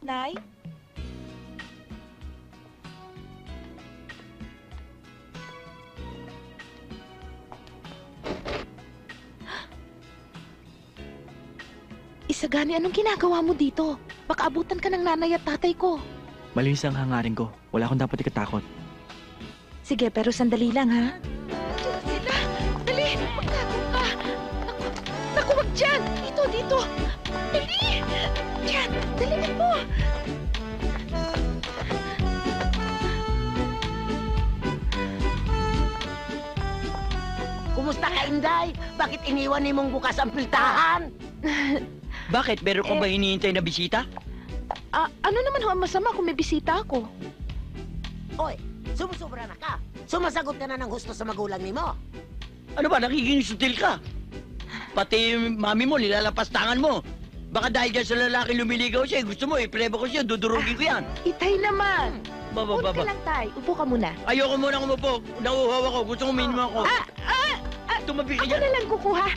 Nay? Isagani, anong ginagawa mo dito? Baka abutan ka ng nanay at tatay ko. Malinis ang hangarin ko. Wala akong dapat ikatakot. Sige, pero sandali lang, ha? Diyan sila! Dali! Magtago ka! Naku, wag dyan! Dito, dito! Dali! Diyan! Dali mo! Kumusta ka, Inday? Bakit iniwan ni mong bukas ang piltahan? Bakit? Meron ka ba hinihintay na bisita? Ano naman ho ang masama kung may bisita ako? Oy, sumusobra na ka. Sumasagot ka na ng gusto sa magulang ni mo. Ano ba? Nakikinusutil ka? Pati yung mami mo, nilalapas tangan mo. Baka dahil dyan sa lalaki lumiligaw siya, gusto mo, ipreba ko siya, dudurugin ko yan. Itay naman! Baba. Huwag ka lang, Tay. Upo ka muna. Ayoko muna umupo. Nauuhaw ako. Gusto ko minum ako. Tumabi ka Ako dyan. na lang kukuha.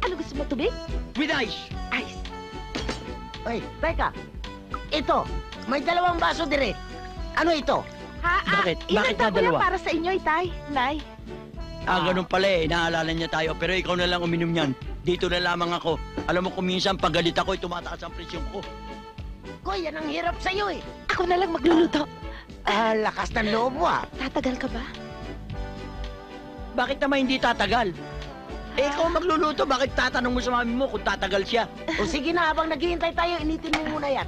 Ano gusto mo, tubig? With ice. Ice. Oy, teka. Ito, may dalawang baso dire. Ano ito? Bakit? Inanda Bakit na ko yan dalawa? para sa inyo, Itay. Nay. Ganun pala eh. Naalala niya tayo. Pero ikaw na lang uminom yan. Dito na lamang ako. Alam mo kung minsan pag galit ako, tumataas ang presyon ko. Koy, yan ang hirap sa'yo eh. Ako na lang magluluto. Lakas ng loob mo ah. Tatagal ka ba? Bakit naman hindi tatagal? Ikaw magluluto, bakit tatanong mo sa mami mo kung tatagal siya? O sige na, habang naghihintay tayo, initin mo muna yan.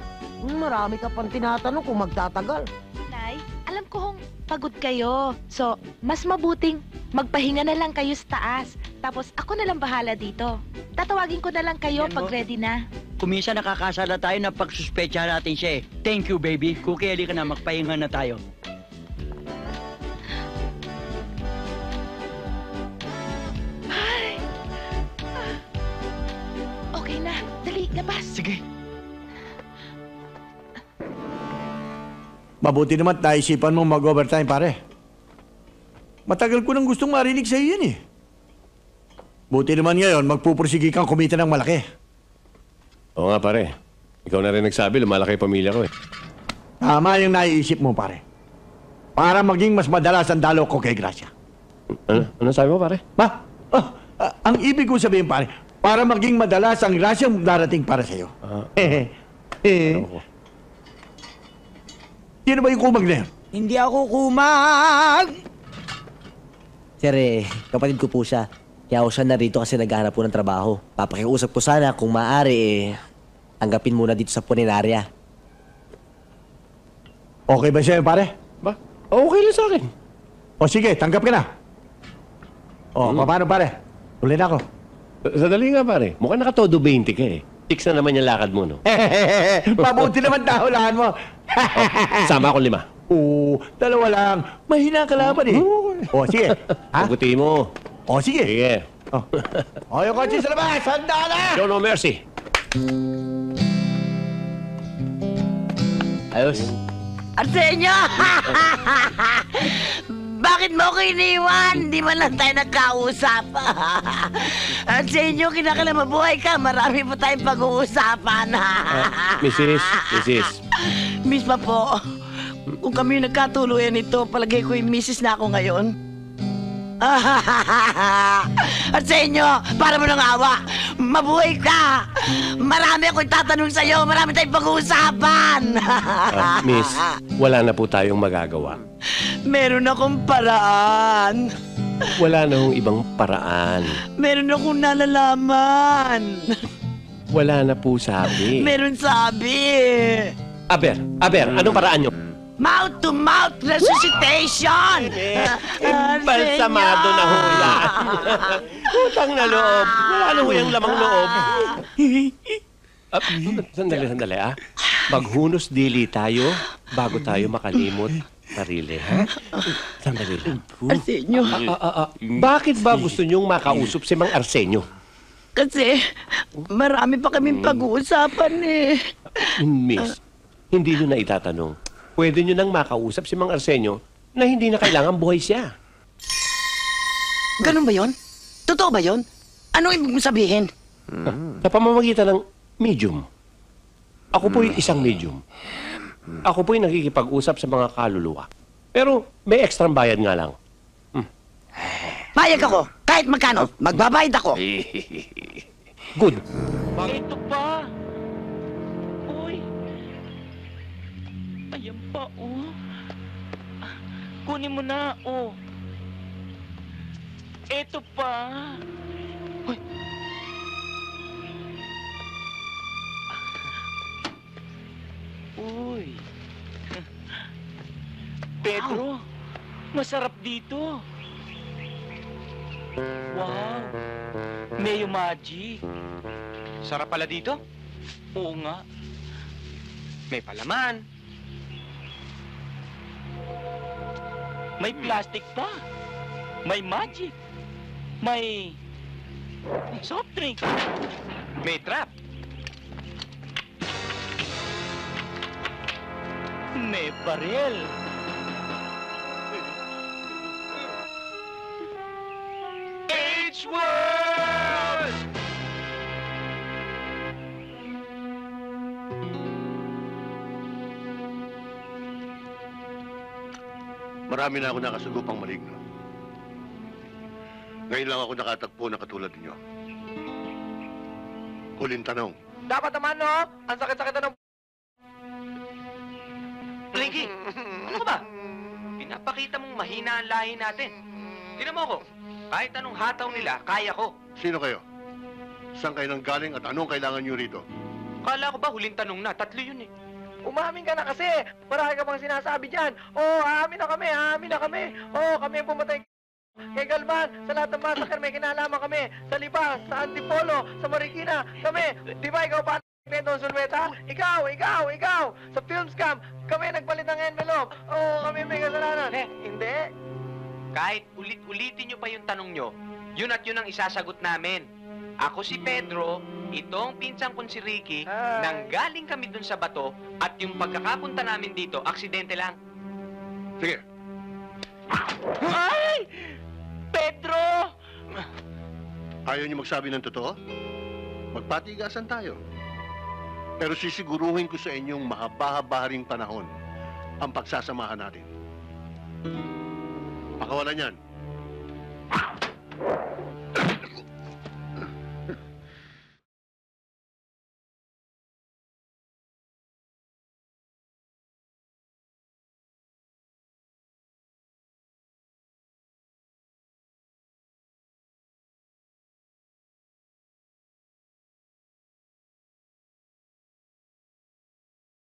Marami ka pang tinatanong kung magtatagal. Nay, alam ko hong pagod kayo. So, mas mabuting magpahinga na lang kayo sa taas. Tapos ako na lang bahala dito. Tatawagin ko na lang kayo Yan pag mo. ready na. Kung minsan nakakasala tayo na pagsuspecha natin siya eh. Thank you, baby. Cookie, ka na, magpahinga na tayo. Okay na. Dali, labas. Sige. Mabuti naman naisipan mo mag-overtime, pare. Matagal ko nang gustong marinig sa'yo yan eh. Buti naman ngayon, magpupursige kang kumita ng malaki. Oo nga, pare. Ikaw na rin nagsabi, lumalaki yung pamilya ko eh. Tama yung naiisip mo, pare. Para maging mas madalas ang dalaw ko kay Gracia. Ano sabi mo, pare? Ang ibig ko sabihin, pare, para maging madalas ang Gracia darating para sa'yo. Ako. Sino ba yung kumag na yan? Hindi ako kumag! Sir, kapatid ko po siya. Kaya ako siya narito kasi naghahanap po ng trabaho. Papakiusap ko sana kung maaari, tanggapin muna dito sa punerarya. Okay ba sa'yo, pare? Ba? Okay lang sa akin. O sige, tanggap ka na. O, paano, pare? Tuloy na ako. Sadali nga, pare. Mukhang nakatodo 20 ka eh. Fix na naman yung lakad mo, no? Mabuti naman dahulaan mo. Sama ako 5. Oo, dalawa lang. Mahina ka laban eh. O, sige. Ha? Paguti mo. O, sige. Sige. O, yung kotse sa labas. Handa na! Show no mercy. Ayos. Arsenio! Bakit mo ko iniwan? Di man lang tayo nagkausap. Arsenio, kinakala mabuhay ka. Marami pa tayong pag-uusapan. Mrs. Miss pa po. Kung kami nagkatuluyan nito, palagay ko yung misis na ako ngayon. Arsenio, para mo ng awa. Mabuhay ka. Marami akong tatanong sa'yo. Marami tayong pag-uusapan. Miss, wala na po tayong magagawa. Meron akong paraan. Wala na hong ibang paraan. Meron akong nalalaman. Wala na po sabi. Meron sabi. Aber, anong paraan nyo? Mouth-to-mouth resuscitation! Balsamado na ho yan. Utang na loob. Wala na ho yung lamang loob. Sandali ah. Maghunos dili tayo bago tayo makalimot sarili, ha? Sandali lang. Arsenio, Bakit ba gusto nyong makausap si Mang Arsenio? kasi marami pa kaming pag-uusapan eh. Miss, hindi nyo na itatanong. Pwede nyo nang makausap si Mang Arsenio na hindi na kailangan buhay siya. Ganun ba yon? Totoo ba yon? Anong ibig mo sabihin? Sa pamamagitan ng medium. Ako po yung isang medium. Ako po'y nakikipag-usap sa mga kaluluwa. Pero may extra bayad nga lang. Payag ako. Kahit magkano, magbabayad ako. Good. Ito pa! Uy! Ayan pa, oh. Kunin mo na, oh. Ito pa. Uy! Uy! Pedro, masarap dito. Wow! Mayo Magic. Sarap pala dito. Oo nga. May palaman. May plastic pa. May magic. May soft drink. May trap. May baril. H-World! Marami na ako nakasagupang maligno. Ngayon lang ako nakatagpo na katulad ninyo. Huling tanong. Dapat naman, no? Ang sakit-sakit na ng... Ricky, ano ka ba? Pinapakita mong mahina ang lahi natin. Tignan mo ako. Kahit anong hataw nila, kaya ko. Sino kayo? Saan kayo nang galing at anong kailangan nyo rito? Kala ko ba huling tanong na? 3 yun eh. Umamin ka na kasi. Marami ka bang sinasabi dyan. Oo, aamin na kami, aamin na kami. Oo, kami ang pumatay kay Galvan. Sa lahat ng massacre, may kinalaman kami. Sa Libas, sa Antipolo, sa Marikina, kami. Di ba ikaw pa Pedro Sulweta? Ikaw. Sa film scam, kami nagpalit ng envelope. Oo, kami may kasalanan. Hindi. Kahit ulit-ulitin nyo pa yung tanong nyo, yun at yun ang isasagot namin. Ako si Pedro, itong pinsang kong si Ricky, Hi. nanggaling kami dun sa bato, at yung pagkakapunta namin dito, aksidente lang. Sige, Ay! Pedro! ayaw nyo magsabi ng totoo? Magpatigasan tayo. Pero sisiguruhin ko sa inyong mahaba-haba ring panahon ang pagsasamahan natin. Pakawalan yan.